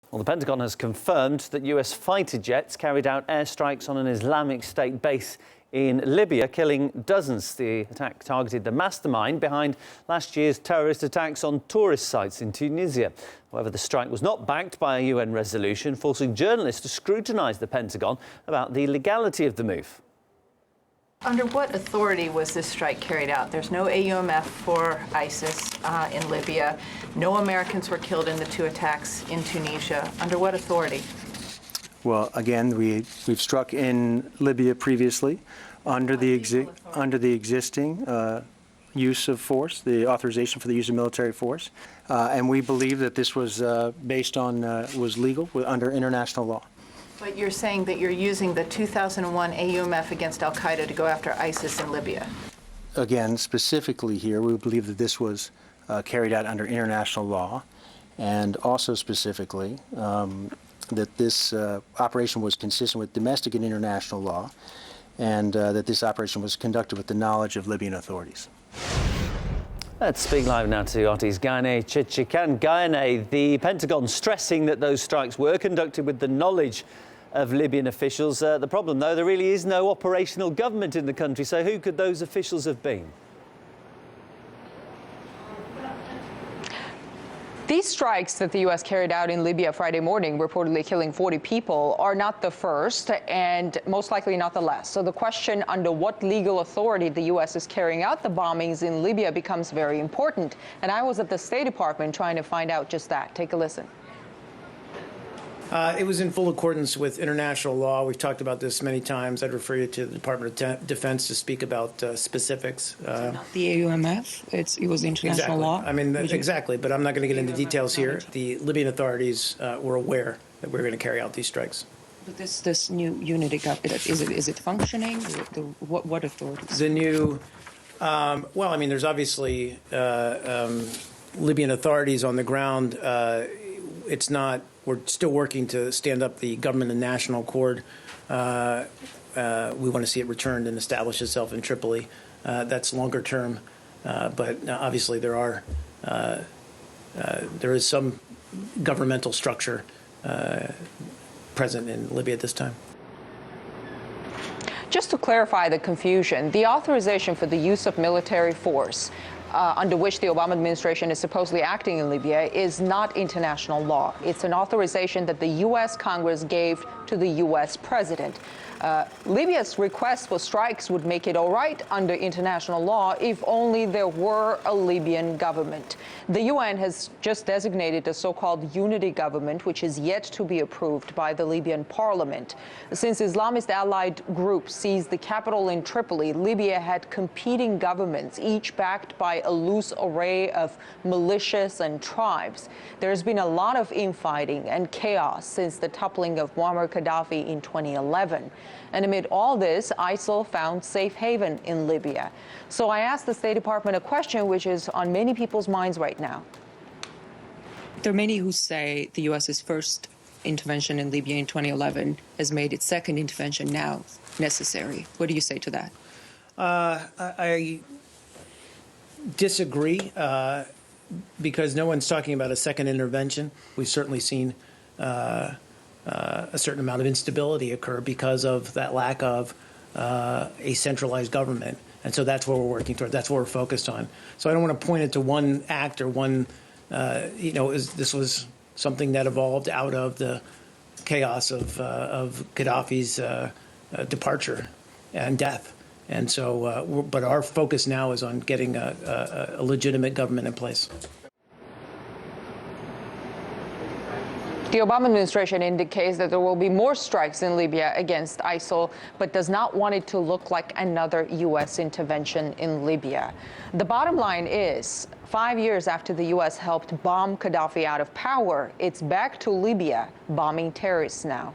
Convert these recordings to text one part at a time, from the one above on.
Well, the Pentagon has confirmed that US fighter jets carried out airstrikes on an Islamic State base in Libya, killing dozens. The attack targeted the mastermind behind last year's terrorist attacks on tourist sites in Tunisia. However, the strike was not backed by a UN resolution, forcing journalists to scrutinise the Pentagon about the legality of the move. Under what authority was this strike carried out? There's no AUMF for ISIS in Libya. No Americans were killed in the two attacks in Tunisia. Under what authority? Well, again, we've struck in Libya previously under the existing use of force, the authorization for the use of military force, and we believe that this was based on was legal under international law. But you're saying that you're using the 2001 AUMF against al-Qaeda to go after ISIS in Libya. Again, specifically here, we believe that this was carried out under international law, and also specifically that this operation was consistent with domestic and international law, and that this operation was conducted with the knowledge of Libyan authorities. Let's speak live now to RT's Gayane Chichikan. Gayane, the Pentagon stressing that those strikes were conducted with the knowledge of Libyan officials. The problem, though, there really is no operational government in the country, so who could those officials have been? These strikes that the U.S. carried out in Libya Friday morning, reportedly killing 40 people, are not the first and most likely not the last. So the question under what legal authority the U.S. is carrying out the bombings in Libya becomes very important. And I was at the State Department trying to find out just that. Take a listen. It was in full accordance with international law. We've talked about this many times. I'd refer you to the Department of Defense to speak about specifics. The AUMF, it was international law? I mean, exactly, but I'm not going to get into details here. The Libyan authorities were aware that we were going to carry out these strikes. But this new unity, is it functioning? What authorities? The new, well, I mean, there's obviously Libyan authorities on the ground. It's not. We're still working to stand up the government and national accord. We want to see it returned and establish itself in Tripoli. That's longer term, but obviously there is some governmental structure present in Libya at this time. Just to clarify the confusion, the authorization for the use of military force under which the Obama administration is supposedly acting in Libya is not international law. It's an authorization that the U.S. Congress gave to the U.S. president. Libya's request for strikes would make it all right under international law if only there were a Libyan government. The UN has just designated a so-called unity government, which is yet to be approved by the Libyan parliament. Since Islamist allied groups seized the capital in Tripoli, Libya had competing governments, each backed by a loose array of militias and tribes. There's been a lot of infighting and chaos since the toppling of Muammar Gaddafi in 2011. And amid all this, ISIL found safe haven in Libya. So I asked the State Department a question which is on many people's minds right now. There are many who say the U.S.'s first intervention in Libya in 2011 has made its second intervention now necessary. What do you say to that? I disagree because no one's talking about a second intervention. We've certainly seen a certain amount of instability occur because of that lack of a centralized government. And so that's what we're working toward. That's what we're focused on. So I don't want to point it to one act or one, this was something that evolved out of the chaos of Gaddafi's departure and death. And so, but our focus now is on getting a legitimate government in place. The Obama administration indicates that there will be more strikes in Libya against ISIL, but does not want it to look like another U.S. intervention in Libya. The bottom line is, 5 years after the U.S. helped bomb Gaddafi out of power, it's back to Libya, bombing terrorists now.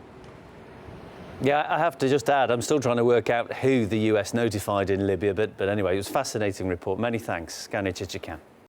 Yeah, I have to just add, I'm still trying to work out who the US notified in Libya, but anyway, it was a fascinating report. Many thanks, Gayane Chichikan.